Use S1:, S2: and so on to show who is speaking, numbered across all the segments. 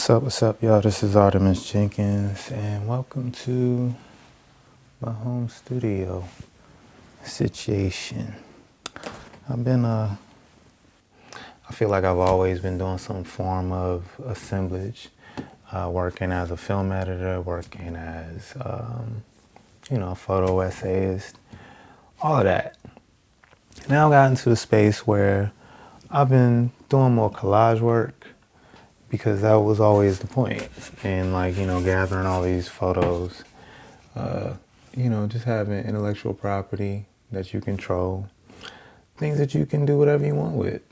S1: What's up, y'all? This is Artemus Jenkins, and welcome to my home studio situation. I feel like I've always been doing some form of assemblage, working as a film editor, working as, a photo essayist, all of that. Now I've gotten to a space where I've been doing more collage work, because that was always the point. And gathering all these photos, just having intellectual property that you control, things that you can do whatever you want with.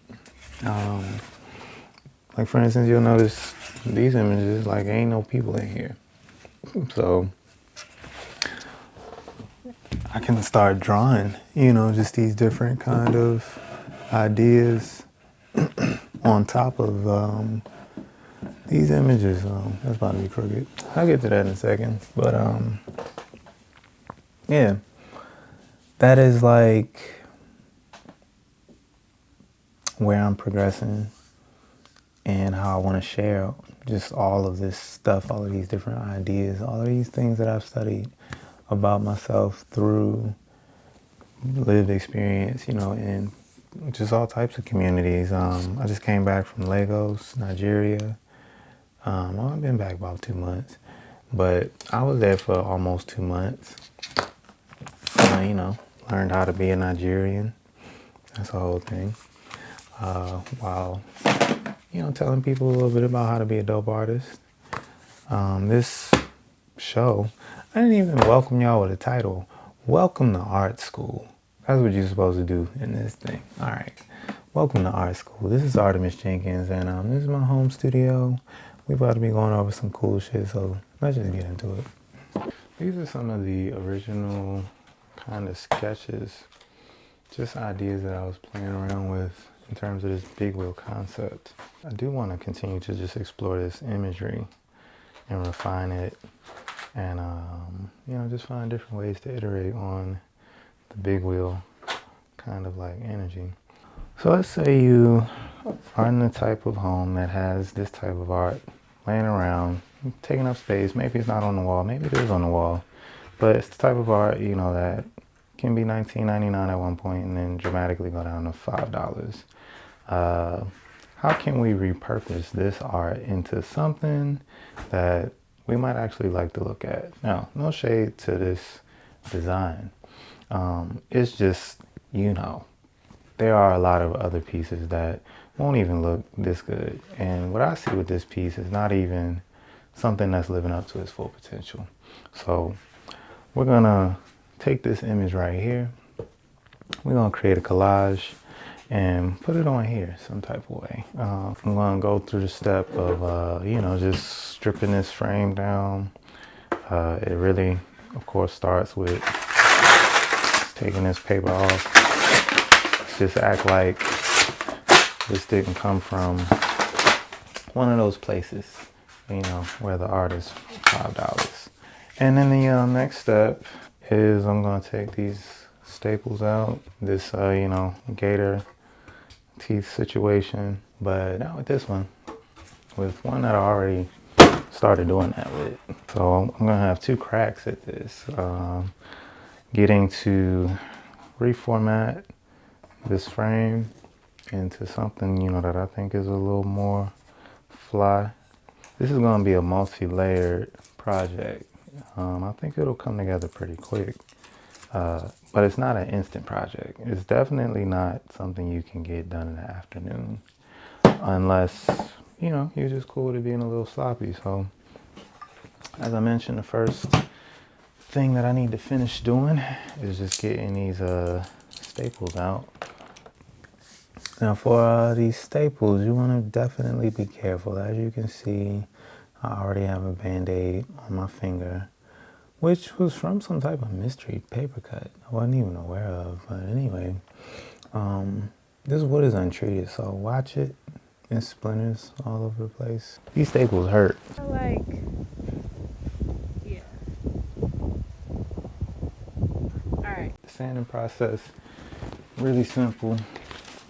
S1: Like for instance, you'll notice these images, like ain't no people in here. So I can start drawing, just these different kind of ideas on top of these images. That's about to be crooked. I'll get to that in a second. But yeah, that is like where I'm progressing and how I want to share just all of this stuff, all of these different ideas, all of these things that I've studied about myself through lived experience, in just all types of communities. I just came back from Lagos, Nigeria. I've been back about 2 months, but I was there for almost 2 months. Learned how to be a Nigerian. That's the whole thing. While, telling people a little bit about how to be a dope artist. This show, I didn't even welcome y'all with a title. Welcome to Art School. That's what you're supposed to do in this thing. All right. Welcome to Art School. This is Artemus Jenkins, and this is my home studio. We're about to be going over some cool shit, so let's just get into it. These are some of the original kind of sketches, just ideas that I was playing around with in terms of this big wheel concept. I do want to continue to just explore this imagery and refine it and, just find different ways to iterate on the big wheel kind of like energy. So let's say you are in the type of home that has this type of art laying around, taking up space. Maybe it's not on the wall, maybe it is on the wall, but it's the type of art, that can be $19.99 at one point and then dramatically go down to $5. How can we repurpose this art into something that we might actually like to look at? Now, no shade to this design. It's just, there are a lot of other pieces that won't even look this good. And what I see with this piece is not even something that's living up to its full potential. So we're gonna take this image right here. We're gonna create a collage and put it on here some type of way. I'm gonna go through the step of, just stripping this frame down. It really, of course, starts with taking this paper off. Just act like this didn't come from one of those places, where the art is $5. And then the next step is I'm gonna take these staples out, this, gator teeth situation, but not with this one, with one that I already started doing that with. So I'm gonna have 2 cracks at this, getting to reformat this frame into something, that I think is a little more fly. This is going to be a multi-layered project. I think it'll come together pretty quick, but it's not an instant project. It's definitely not something you can get done in the afternoon, unless, you're just cool with it being a little sloppy. So, as I mentioned, the first thing that I need to finish doing is just getting these staples out. Now for these staples, you want to definitely be careful. As you can see, I already have a Band-Aid on my finger, which was from some type of mystery paper cut I wasn't even aware of. But anyway, this wood is untreated, so watch it. There's splinters all over the place. These staples hurt.
S2: Yeah. All right.
S1: The sanding process, really simple.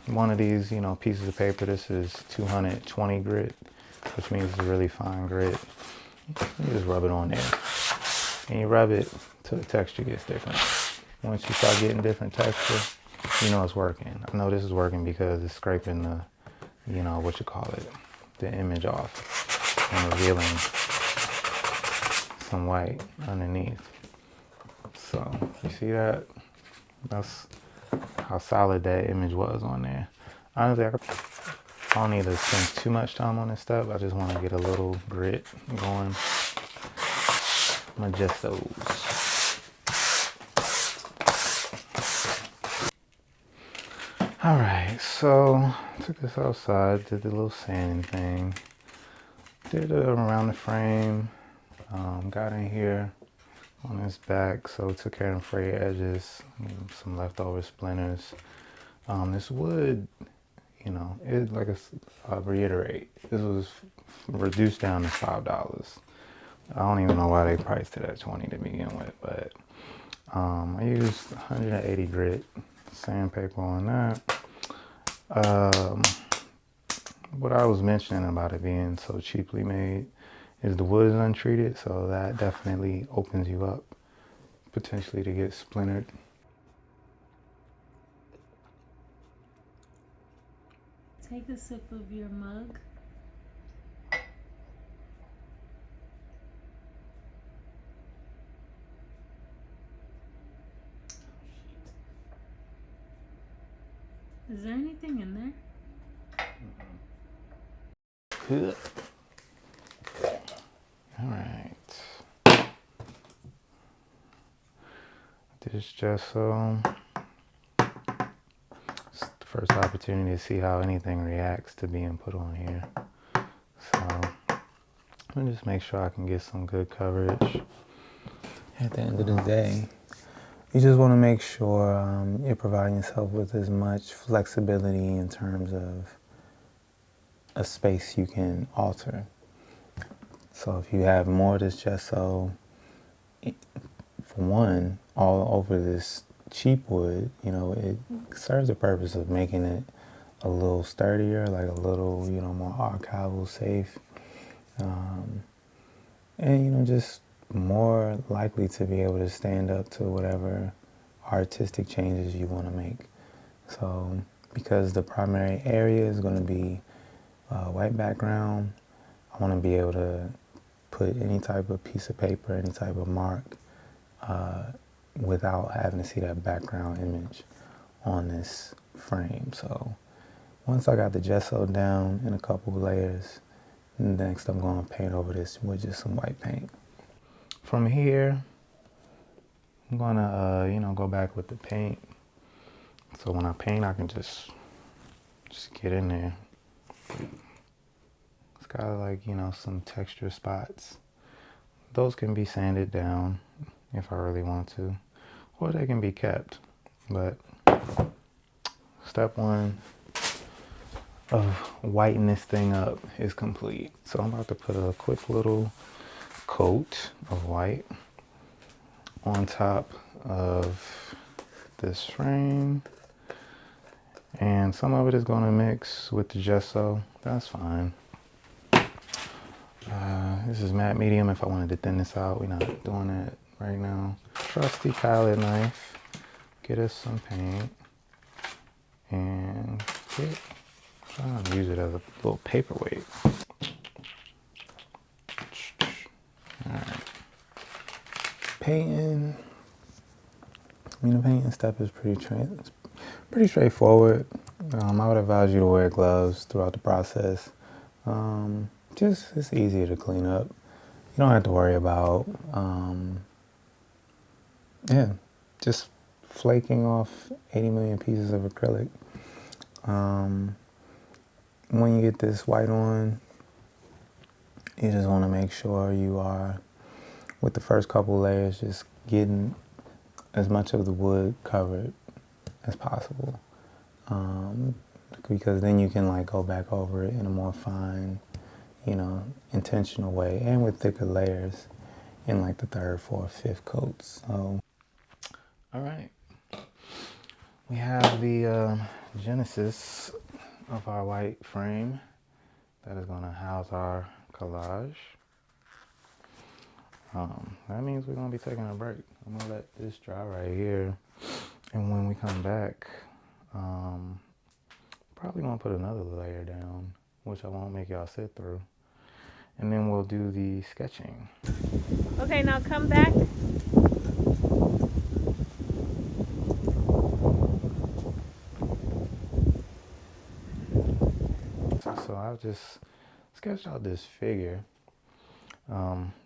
S1: One of these, pieces of paper, this is 220 grit. which means it's a really fine grit. You just rub it on there. And you rub it till the texture gets different. Once you start getting different texture, you know it's working. I know this is working because it's scraping the, you know, what you call it, the image off and revealing some white underneath. So you see that? That's how solid that image was on there. Honestly, I don't need to spend too much time on this step. I just want to get a little grit going. My gestos. All right, so took this outside, did the little sanding thing, did it around the frame, got in here on this back, so took care of the frayed edges, some leftover splinters. This wood, you know, it like I'll reiterate, this was reduced down to $5. I don't even know why they priced it at 20 to begin with, but I used 180 grit sandpaper on that. What I was mentioning about it being so cheaply made is the wood is untreated, so that definitely opens you up potentially to get splintered.
S2: Take a sip of your mug. Is there anything in there?
S1: Good. All right. This gesso. It's the first opportunity to see how anything reacts to being put on here. So I'm gonna just make sure I can get some good coverage. At the end of the day, you just want to make sure you're providing yourself with as much flexibility in terms of a space you can alter. So if you have more of this gesso, for one, all over this cheap wood, you know, it serves the purpose of making it a little sturdier, like a little, you know, more archival safe. And, you know, just more likely to be able to stand up to whatever artistic changes you want to make. So because the primary area is going to be white background, I want to be able to put any type of piece of paper, any type of mark, without having to see that background image on this frame. So once I got the gesso down in a couple of layers, next I'm going to paint over this with just some white paint. From here, I'm going to, you know, go back with the paint. So when I paint, I can just get in there. It's got like, you know, some texture spots. Those can be sanded down if I really want to, or they can be kept. But step one of whitening this thing up is complete. So I'm about to put a quick little coat of white on top of this frame. And some of it is going to mix with the gesso. That's fine. This is matte medium if I wanted to thin this out. We're not doing that right now. Trusty palette knife. Get us some paint. And try to use it as a little paperweight. Alright. Painting. I mean, the painting step is pretty straightforward. I would advise you to wear gloves throughout the process. It's easier to clean up. You don't have to worry about, just flaking off 80 million pieces of acrylic. When you get this white on, you just want to make sure you are, with the first couple layers, just getting as much of the wood covered as possible. Because then you can like go back over it in a more fine, you know, intentional way, and with thicker layers in like the third, fourth, fifth coats. So, all right, we have the genesis of our white frame that is gonna house our collage. That means we're gonna be taking a break. I'm gonna let this dry right here, and when we come back, probably gonna put another layer down, which I won't make y'all sit through, and then we'll do the sketching.
S2: Okay, now come back.
S1: So I've just sketched out this figure.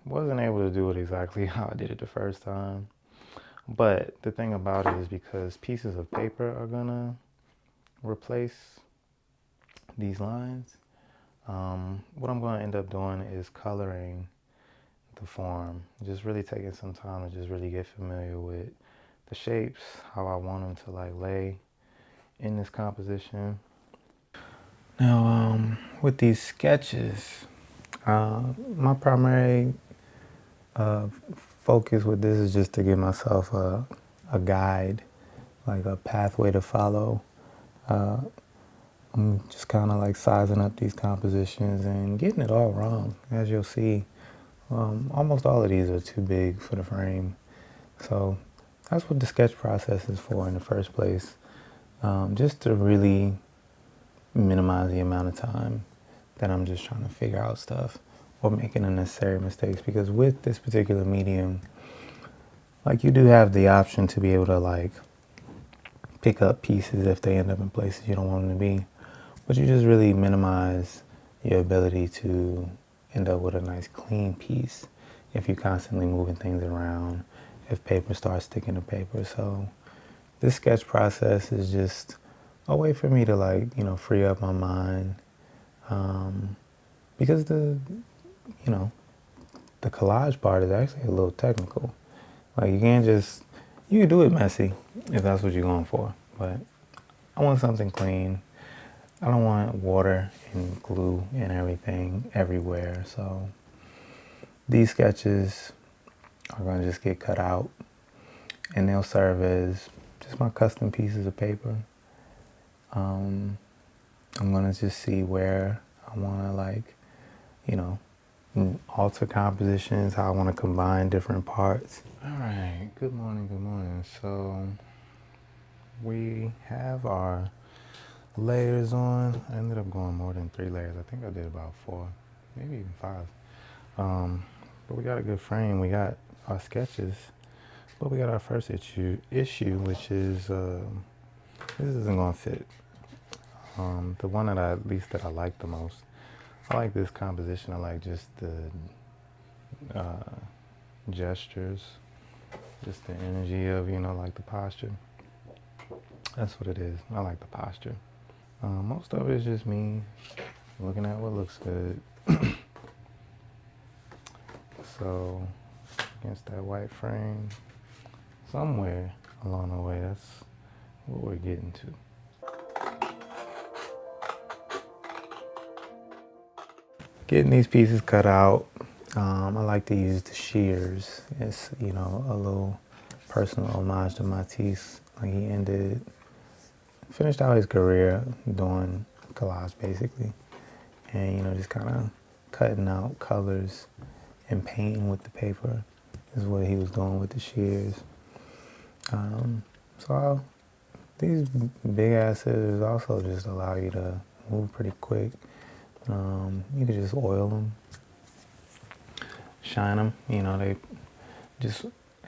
S1: Wasn't able to do it exactly how I did it the first time, but the thing about it is because pieces of paper are gonna replace these lines, what I'm going to end up doing is coloring the form, just really taking some time to just really get familiar with the shapes, how I want them to like lay in this composition. Now, with these sketches, my primary focus with this is just to give myself a guide, like a pathway to follow. I'm just kind of like sizing up these compositions and getting it all wrong. As you'll see, almost all of these are too big for the frame. So that's what the sketch process is for in the first place, just to really minimize the amount of time that I'm just trying to figure out stuff or making unnecessary mistakes. Because with this particular medium, like, you do have the option to be able to like pick up pieces if they end up in places you don't want them to be, but you just really minimize your ability to end up with a nice clean piece if you're constantly moving things around, if paper starts sticking to paper. So this sketch process is just a way for me to like, you know, free up my mind, because the collage part is actually a little technical. Like, you can't just, you can do it messy if that's what you're going for, but I want something clean. I don't want water and glue and everything everywhere. So these sketches are going to just get cut out, and they'll serve as just my custom pieces of paper. I'm going to just see where I want to, like, you know, alter compositions, how I want to combine different parts. All right, good morning, good morning. So we have our layers on. I ended up going more than 3 layers. I think I did about 4, maybe even 5. But we got a good frame. We got our sketches, but we got our first issue, which is this isn't gonna fit. The one that I like the most. I like this composition. I like just the gestures, just the energy of, you know, like the posture. That's what it is. I like the posture. Most of it is just me looking at what looks good. So against that white frame, somewhere along the way, that's what we're getting to. Getting these pieces cut out, I like to use the shears. It's, you know, a little personal homage to Mattise. Like, he finished out his career doing collage basically, and, you know, just kind of cutting out colors and painting with the paper is what he was doing with the shears. These big ass scissors also just allow you to move pretty quick. You can just oil them, shine them, you know, and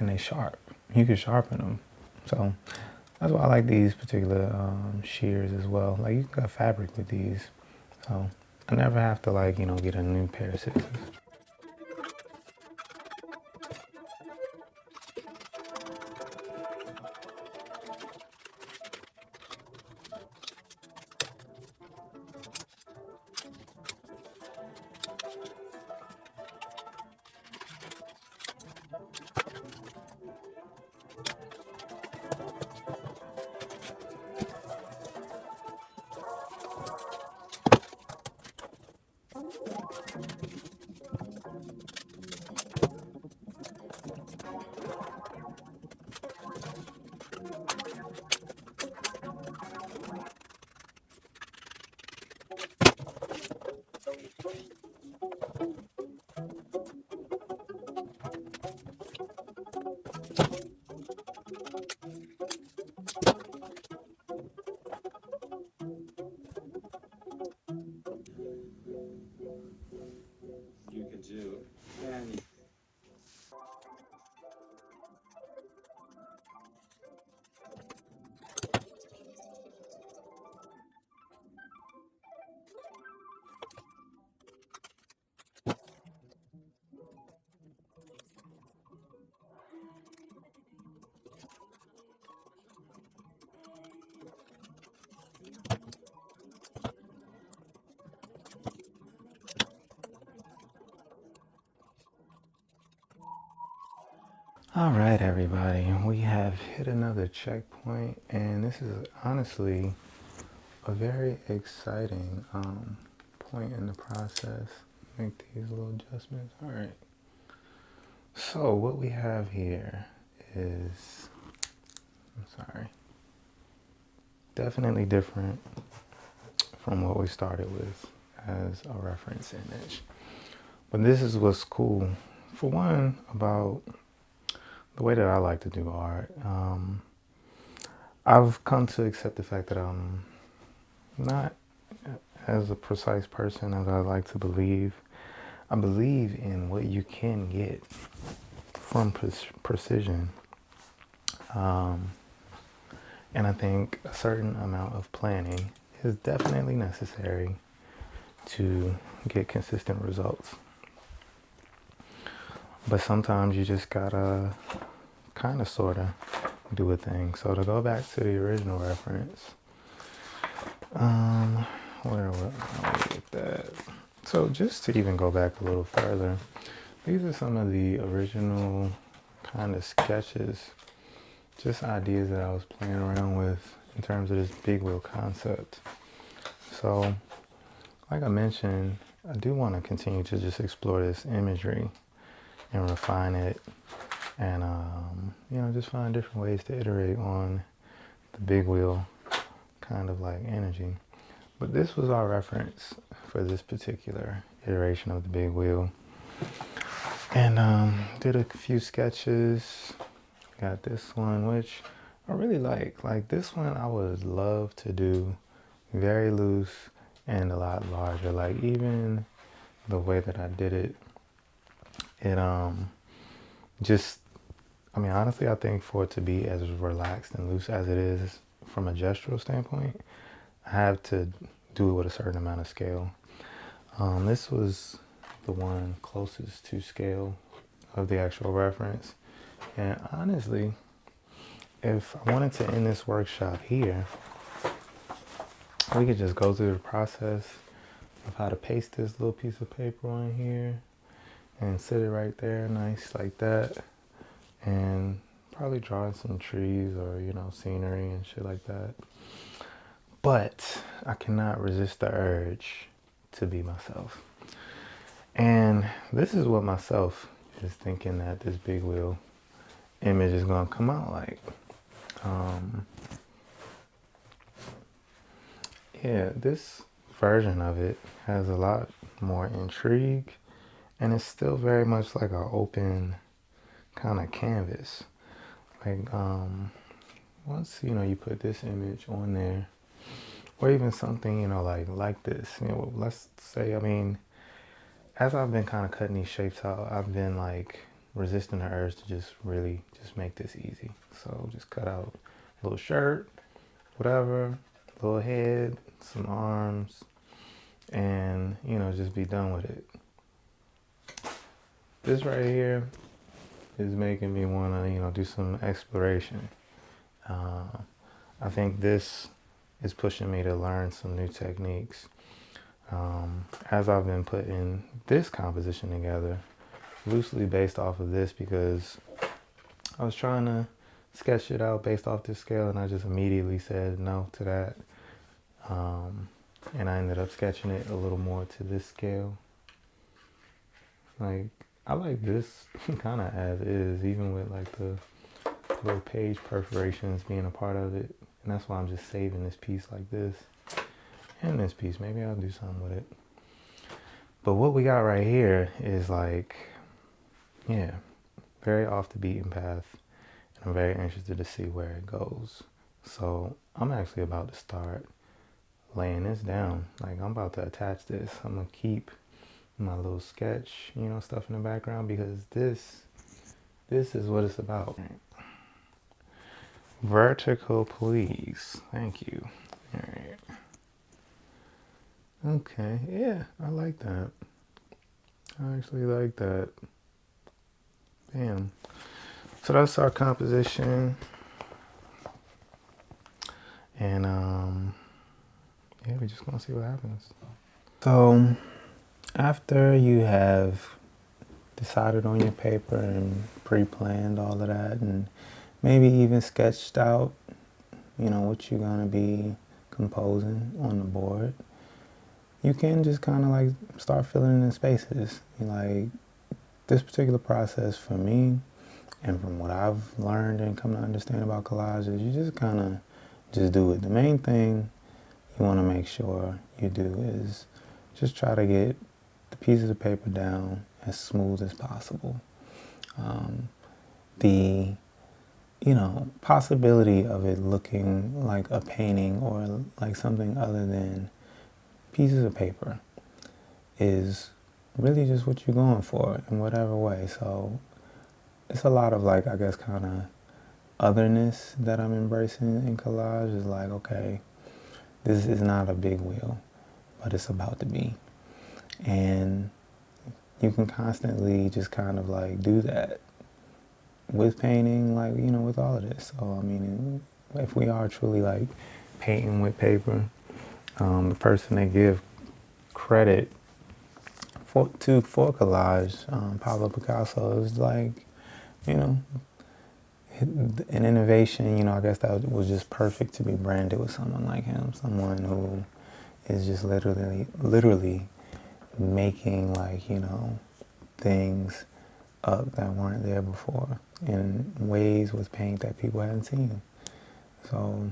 S1: they sharp. You can sharpen them. So that's why I like these particular shears as well. Like, you can cut fabric with these. So I never have to, like, you know, get a new pair of scissors.
S3: You could do. And
S1: All right, everybody, we have hit another checkpoint, and this is honestly a very exciting point in the process. Make these little adjustments. All right. So what we have here is, I'm sorry, definitely different from what we started with as a reference image. But this is what's cool, for one, about the way that I like to do art. I've come to accept the fact that I'm not as a precise person as I like to believe. I believe in what you can get from precision. And I think a certain amount of planning is definitely necessary to get consistent results. But sometimes you just gotta kind of sort of do a thing. So to go back to the original reference, where will I get that? So just to even go back a little further, these are some of the original kind of sketches, just ideas that I was playing around with in terms of this big wheel concept. So like I mentioned, I do want to continue to just explore this imagery and refine it, and just find different ways to iterate on the big wheel kind of like energy. But this was our reference for this particular iteration of the big wheel, and did a few sketches. Got this one, which I really like this one. I would love to do very loose and a lot larger. Like even the way that I did it, just, I mean, honestly, I think for it to be as relaxed and loose as it is from a gestural standpoint, I have to do it with a certain amount of scale. This was the one closest to scale of the actual reference. And honestly, if I wanted to end this workshop here, we could just go through the process of how to paste this little piece of paper on here and sit it right there nice like that, and probably draw some trees or scenery and shit like that. But I cannot resist the urge to be myself, and this is what myself is thinking that this big wheel image is going to come out like. Yeah, this version of it has a lot more intrigue, and it's still very much like an open kind of canvas. Like once you put this image on there, or even something like this, let's say, I mean, as I've been kind of cutting these shapes out, I've been like resisting the urge to just really just make this easy. So just cut out a little shirt, whatever, little head, some arms, and just be done with it. This right here is making me want to do some exploration. I think this is pushing me to learn some new techniques. As I've been putting this composition together, loosely based off of this, because I was trying to sketch it out based off this scale, and I just immediately said no to that. And I ended up sketching it a little more to this scale. Like, I like this kind of as is, even with like the little page perforations being a part of it. And that's why I'm just saving this piece like this. And this piece, maybe I'll do something with it. But what we got right here is like, yeah, very off the beaten path. I'm very interested to see where it goes. So I'm actually about to start laying this down. Like, I'm about to attach this. I'm gonna keep my little sketch, you know, stuff in the background, because this is what it's about. Vertical, please. Thank you. All right. Okay, yeah, I like that. I actually like that. Bam. So that's our composition. And yeah, we're just gonna see what happens. So after you have decided on your paper and pre-planned all of that, and maybe even sketched out, you know, what you're gonna be composing on the board, you can just kind of like start filling in spaces. Like, this particular process for me, and from what I've learned and come to understand about collages, you just kind of just do it. The main thing you want to make sure you do is just try to get the pieces of paper down as smooth as possible. The, you know, possibility of it looking like a painting or like something other than pieces of paper is really just what you're going for in whatever way. So it's a lot of, like, I guess, kind of otherness that I'm embracing in collage. Is like, okay, this is not a big wheel, but it's about to be. And you can constantly just kind of like do that with painting, like, you know, with all of this. So, I mean, if we are truly like painting with paper, the person they give credit for collage, Pablo Picasso, is like, you know, an innovation. You know, I guess that was just perfect to be branded with someone like him, someone who is just literally making, like, you know, things up that weren't there before in ways with paint that people hadn't seen. So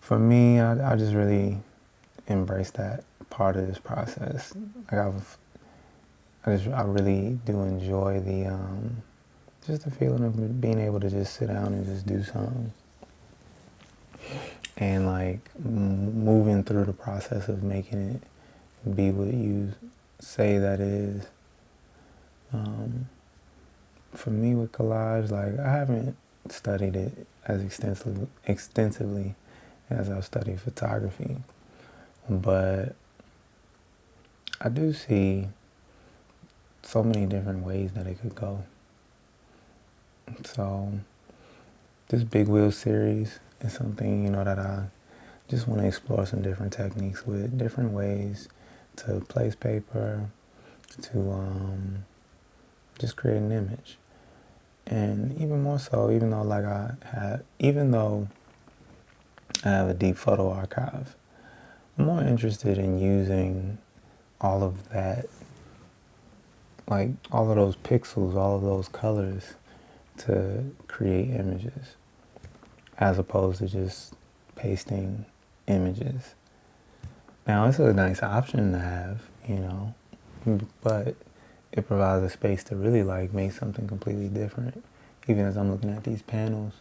S1: for me, I just really embrace that part of this process. Like, I really do enjoy the just the feeling of being able to just sit down and just do something, and like moving through the process of making it be what you say that it is. For me with collage, like, I haven't studied it as extensively as I've studied photography, but I do see so many different ways that it could go. So this Big Wheel series is something, you know, that I just want to explore some different techniques with, different ways to place paper, to just create an image. And even more so, even though I have a deep photo archive, I'm more interested in using all of that, like all of those pixels, all of those colors, to create images, as opposed to just pasting images. Now, it's a nice option to have, you know, but it provides a space to really like make something completely different, even as I'm looking at these panels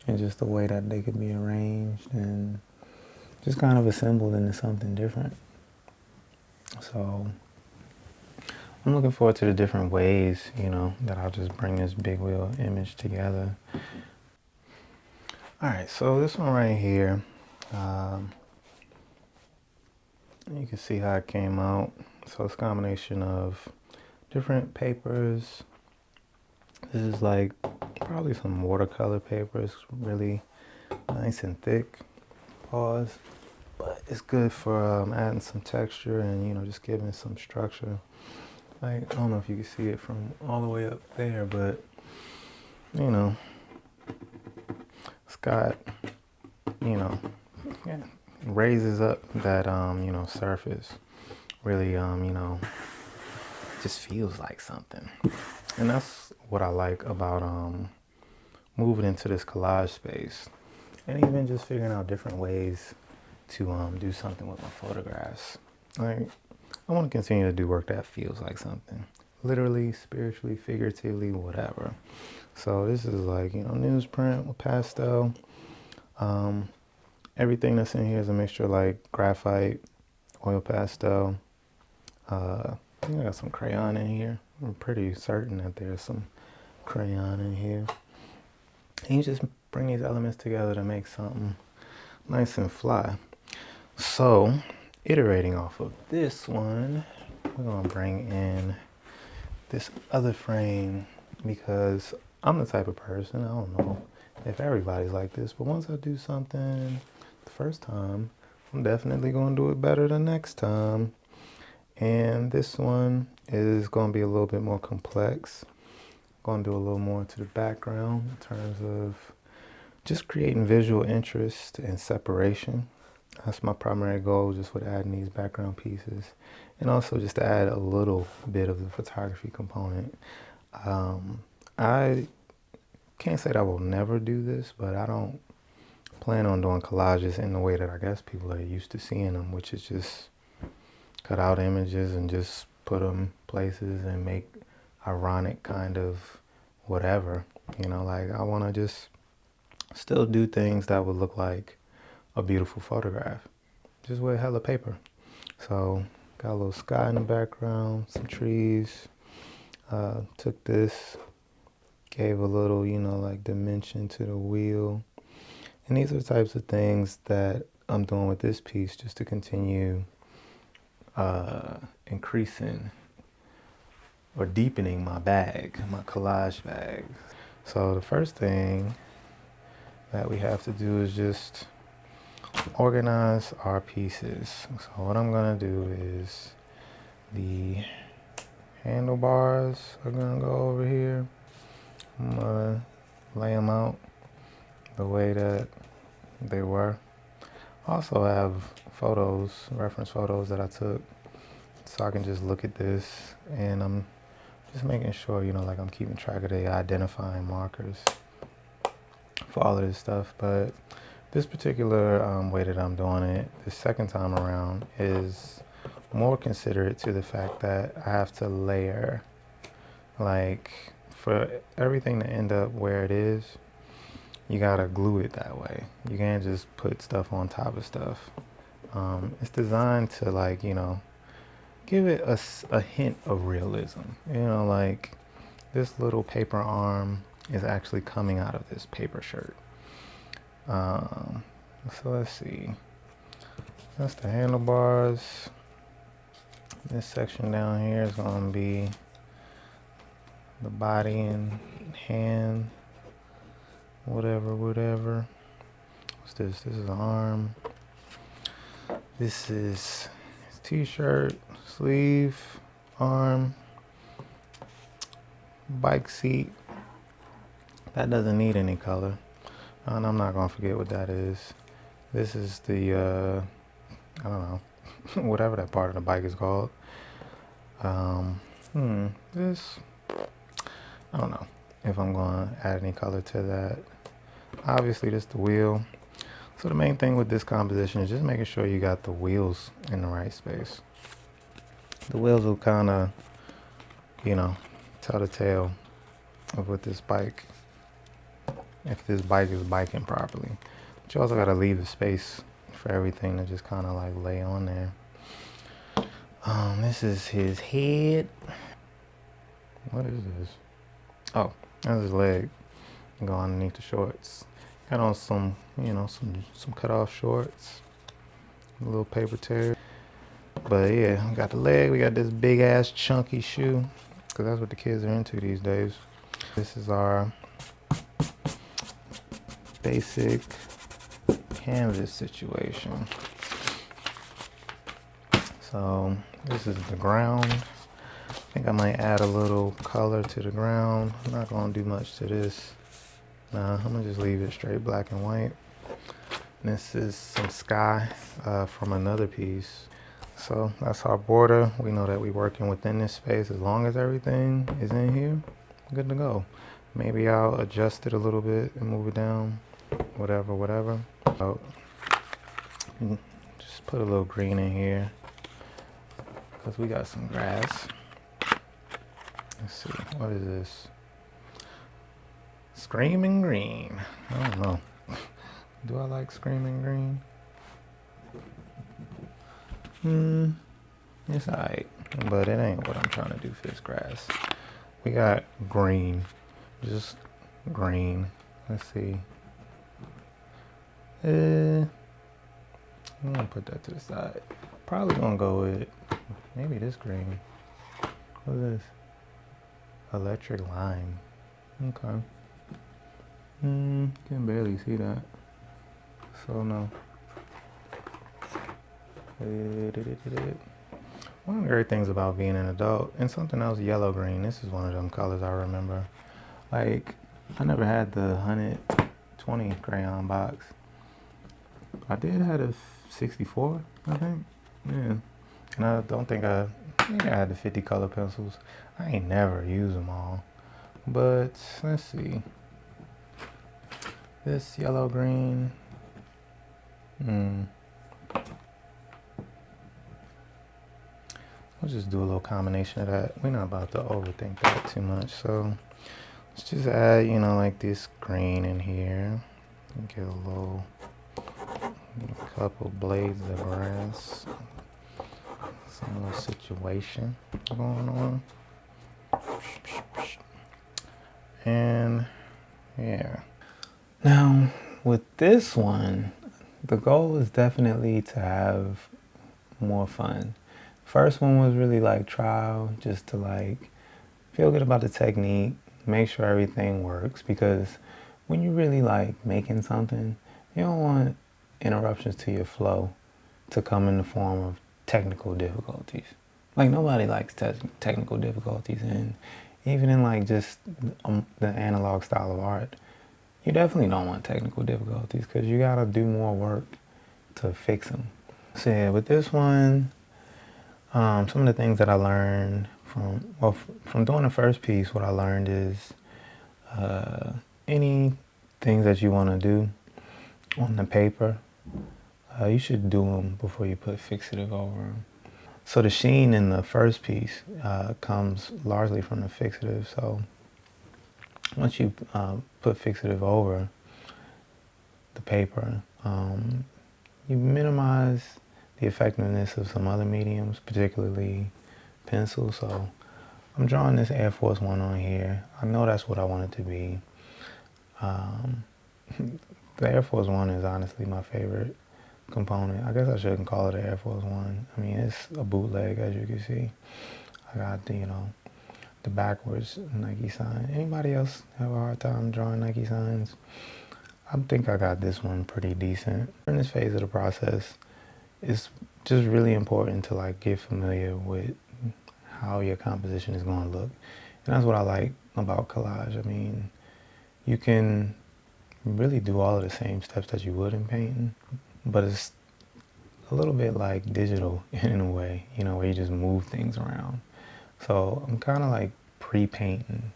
S1: and just the way that they could be arranged and just kind of assembled into something different. So I'm looking forward to the different ways, you know, that I'll just bring this big wheel image together. All right, so this one right here, you can see how it came out. So it's a combination of different papers. This is like probably some watercolor paper. It's really nice and thick. Pause. But it's good for adding some texture and, you know, just giving some structure. Like, I don't know if you can see it from all the way up there, but, you know, it's got, you know, raises up that, you know, surface. Really, you know, just feels like something. And that's what I like about moving into this collage space, and even just figuring out different ways to do something with my photographs. Like, I want to continue to do work that feels like something. literally, spiritually, figuratively, whatever. So this is like, newsprint with pastel. Everything that's in here is a mixture of like graphite, oil pastel. I got some crayon in here. I'm pretty certain that there's some crayon in here. And you just bring these elements together to make something nice and fly. So, iterating off of this one, we're gonna bring in this other frame because I'm the type of person, I don't know if everybody's like this, but once I do something the first time, I'm definitely gonna do it better the next time. And this one is gonna be a little bit more complex. Gonna do a little more to the background in terms of just creating visual interest and separation. That's my primary goal, just with adding these background pieces. And also just to add a little bit of the photography component. I can't say that I will never do this, but I don't plan on doing collages in the way that I guess people are used to seeing them, which is just cut out images and just put them places and make ironic kind of whatever. Like I want to just still do things that would look like a beautiful photograph, just with hella paper. So got a little sky in the background, some trees. Took this, gave a little, like dimension to the wheel. And these are the types of things that I'm doing with this piece just to continue increasing or deepening my bag, my collage bag. So the first thing that we have to do is just organize our pieces. So what I'm gonna do is the handlebars are gonna go over here. I'm gonna lay them out the way that they were. I also have photos, reference photos that I took, so I can just look at this, and I'm just making sure, like I'm keeping track of the identifying markers for all of this stuff. But this particular way that I'm doing it, the second time around, is more considerate to the fact that I have to layer, like for everything to end up where it is, you gotta glue it that way. You can't just put stuff on top of stuff. It's designed to like, give it a hint of realism. Like this little paper arm is actually coming out of this paper shirt. So let's see. That's the handlebars. This section down here is gonna be the body and hand, whatever. What's this? This is an arm. This is t-shirt, sleeve, arm, bike seat. That doesn't need any color. And I'm not gonna forget what that is. This is the, I don't know, whatever that part of the bike is called. This, I don't know if I'm gonna add any color to that. Obviously this is the wheel. So the main thing with this composition is just making sure you got the wheels in the right space. The wheels will kind of, tell the tale of what this bike, if this bike is biking properly. But you also got to leave the space for everything to just kind of like lay on there. This is his head. What is this? Oh, that's his leg. Go underneath the shorts. Got on some, some cut off shorts. A little paper tear. But yeah, we got the leg. We got this big ass chunky shoe, because that's what the kids are into these days. This is our basic canvas situation. So this is the ground. I think I might add a little color to the ground. I'm not gonna do much to this. Nah, I'm gonna just leave it straight black and white. This is some sky from another piece. So that's our border. We know that we're working within this space. As long as everything is in here, good to go. Maybe I'll adjust it a little bit and move it down, whatever. So, just put a little green in here because we got some grass. Let's see, what is this? Screaming green. I don't know. Do I like screaming green? It's alright, but it ain't what I'm trying to do for this grass. We got green, just green. Let's see. I'm gonna put that to the side. Probably gonna go with maybe this green. What is this? Electric lime. Okay. Can barely see that. So no. One of the great things about being an adult, and something else, yellow green. This is one of them colors I remember. Like, I never had the 120 crayon box. I did have a 64, I think. Yeah. And I don't think maybe I had the 50 color pencils. I ain't never used them all. But let's see. This yellow green. We'll just do a little combination of that. We're not about to overthink that too much. So let's just add, like this green in here. Get a couple blades of grass. Some little situation going on. And yeah. Now with this one, the goal is definitely to have more fun. First one was really like trial, just to like feel good about the technique, make sure everything works, because when you're really like making something, you don't want interruptions to your flow to come in the form of technical difficulties. Like nobody likes technical difficulties, and even in like just the analog style of art, you definitely don't want technical difficulties because you gotta do more work to fix them. So yeah, with this one, some of the things that I learned from doing the first piece, what I learned is any things that you want to do on the paper, you should do them before you put fixative over them. So the sheen in the first piece comes largely from the fixative. So once you put fixative over the paper, you minimize the effectiveness of some other mediums, particularly pencil. So I'm drawing this Air Force One on here. I know that's what I want it to be. The Air Force One is honestly my favorite component. I guess I shouldn't call it an Air Force One. I mean, it's a bootleg, as you can see. I got the backwards Nike sign. Anybody else have a hard time drawing Nike signs? I think I got this one pretty decent. In this phase of the process, it's just really important to like get familiar with how your composition is going to look. And that's what I like about collage. I mean, you can really do all of the same steps that you would in painting, but it's a little bit like digital in a way, where you just move things around. So I'm kind of like pre-painting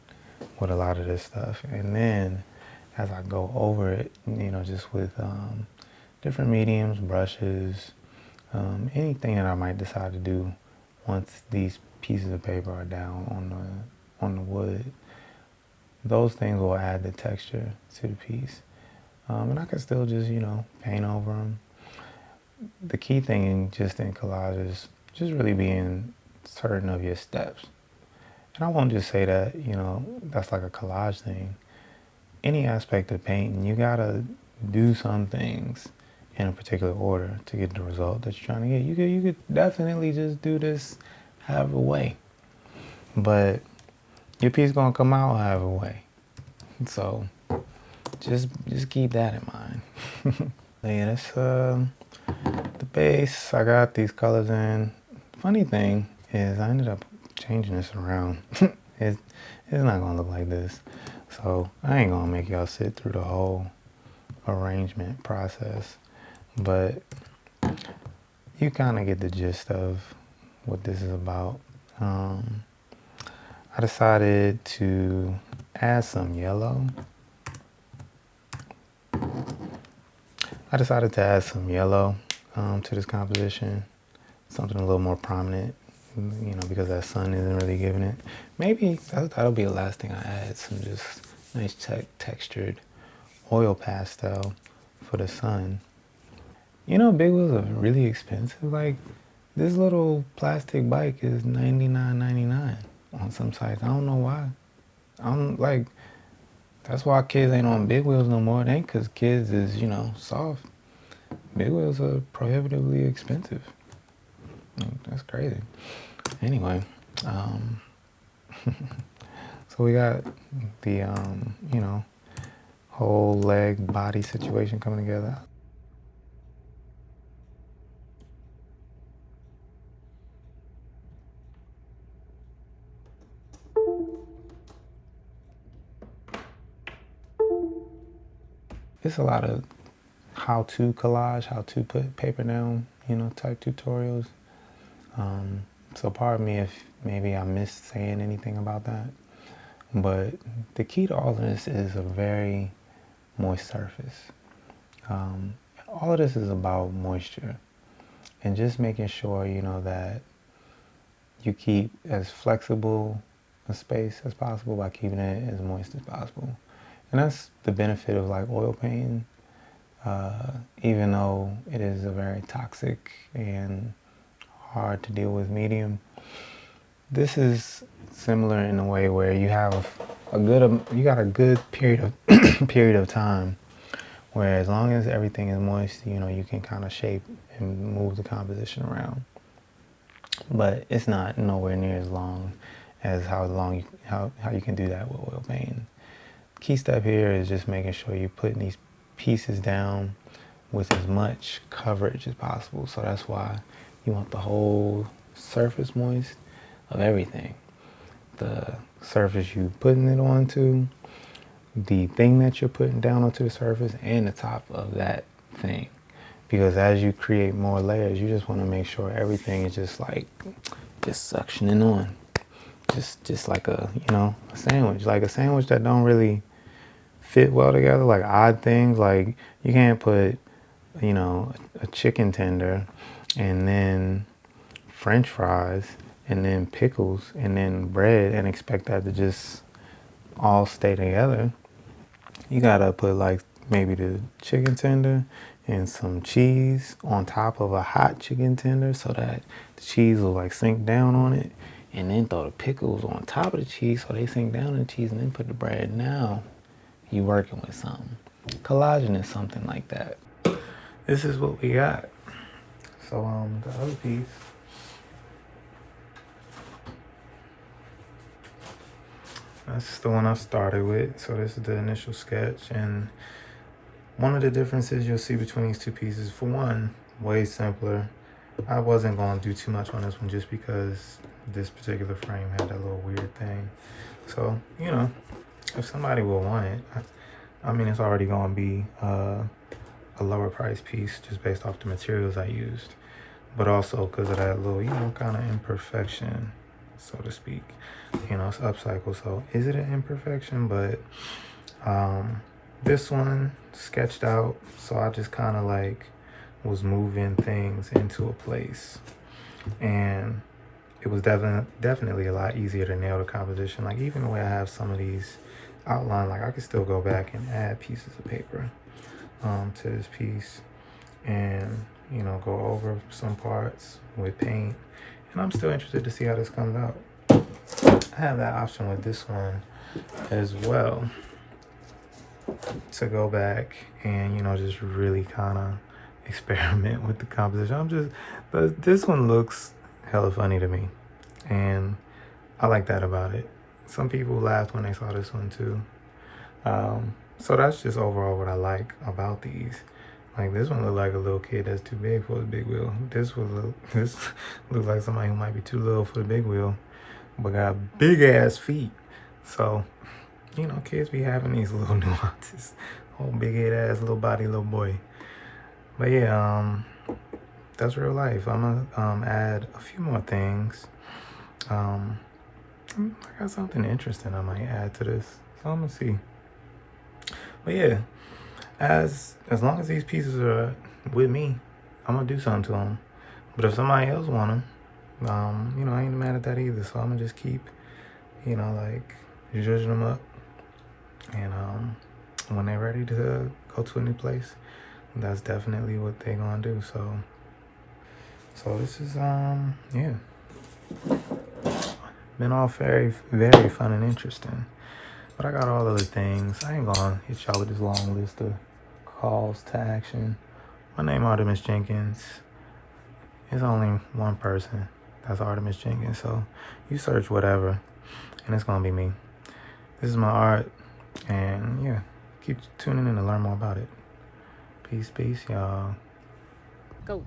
S1: with a lot of this stuff. And then as I go over it, just with different mediums, brushes, anything that I might decide to do once these pieces of paper are down on the wood, those things will add the texture to the piece. And I can still just, paint over them. The key thing in collage is just really being certain of your steps. And I won't just say that, that's like a collage thing. Any aspect of painting, you gotta do some things in a particular order to get the result that you're trying to get. You could definitely just do this however way, but your piece gonna come out however way. So just keep that in mind. Yeah, that's the base. I got these colors in. Funny thing is I ended up changing this around. It's not gonna look like this. So I ain't gonna make y'all sit through the whole arrangement process, but you kind of get the gist of what this is about. I decided to add some yellow. To this composition, something a little more prominent because that sun isn't really giving it. Maybe that'll be the last thing I add, some just nice textured oil pastel for the sun. Big wheels are really expensive. Like, this little plastic bike is $99.99 on some sites. I don't know why. I'm like, that's why kids ain't on big wheels no more. It ain't because kids is, soft. Big wheels are prohibitively expensive. That's crazy. Anyway, so we got the, whole leg body situation coming together. It's a lot of how-to collage, how to put paper down, type tutorials. So pardon me if maybe I missed saying anything about that. But the key to all of this is a very moist surface. All of this is about moisture and just making sure, that you keep as flexible a space as possible by keeping it as moist as possible. And that's the benefit of like oil painting, even though it is a very toxic and hard to deal with medium. This is similar in a way where you have you got a good period of time where as long as everything is moist, you can kind of shape and move the composition around. But it's not nowhere near as long as how you can do that with oil painting. Key step here is just making sure you're putting these pieces down with as much coverage as possible. So that's why you want the whole surface moist of everything. The surface you putting it onto, the thing that you're putting down onto the surface, and the top of that thing. Because as you create more layers, you just want to make sure everything is just suctioning on. Just like a sandwich. Like a sandwich that don't really fit well together, like odd things. Like you can't put, a chicken tender and then French fries and then pickles and then bread and expect that to just all stay together. You gotta put like maybe the chicken tender and some cheese on top of a hot chicken tender so that the cheese will like sink down on it, and then throw the pickles on top of the cheese so they sink down in the cheese, and then put the bread. Now you working with something. Collaging is something like that. This is what we got. So the other piece, that's the one I started with. So this is the initial sketch, and one of the differences you'll see between these two pieces, for one, way simpler. I wasn't going to do too much on this one just because this particular frame had that little weird thing. So, if somebody will want it, I mean, it's already going to be a lower price piece just based off the materials I used, but also because of that little, kind of imperfection, so to speak. It's upcycle, so is it an imperfection? But this one sketched out, so I just kind of like was moving things into a place, and it was definitely a lot easier to nail the composition. Like even the way I have some of these outlined, like I could still go back and add pieces of paper to this piece and go over some parts with paint, and I'm still interested to see how this comes out. I have that option with this one as well, to go back and just really kind of experiment with the composition. But this one looks hella funny to me, and I like that about it. Some people laughed when they saw this one too. So that's just overall what I like about these. Like this one looked like a little kid that's too big for the big wheel. This looks like somebody who might be too little for the big wheel, but got big ass feet. So, kids be having these little nuances. Oh, big head ass, little body, little boy. But yeah, that's real life. I'm gonna add a few more things. I got something interesting I might add to this, so I'm gonna see. But yeah, as long as these pieces are with me, I'm gonna do something to them. But if somebody else want them, You know, I ain't mad at that either. So I'm gonna just keep, you know, like judging them up. And when they're ready to go to a new place, that's definitely what they're gonna do. So this is yeah, been all very, very fun and interesting. But I got all other things. I ain't gonna hit y'all with this long list of calls to action. My name Artemus Jenkins. It's only one person. That's Artemus Jenkins. So you search whatever, and it's gonna be me. This is my art, and yeah, keep tuning in to learn more about it. Peace, y'all.
S2: Go.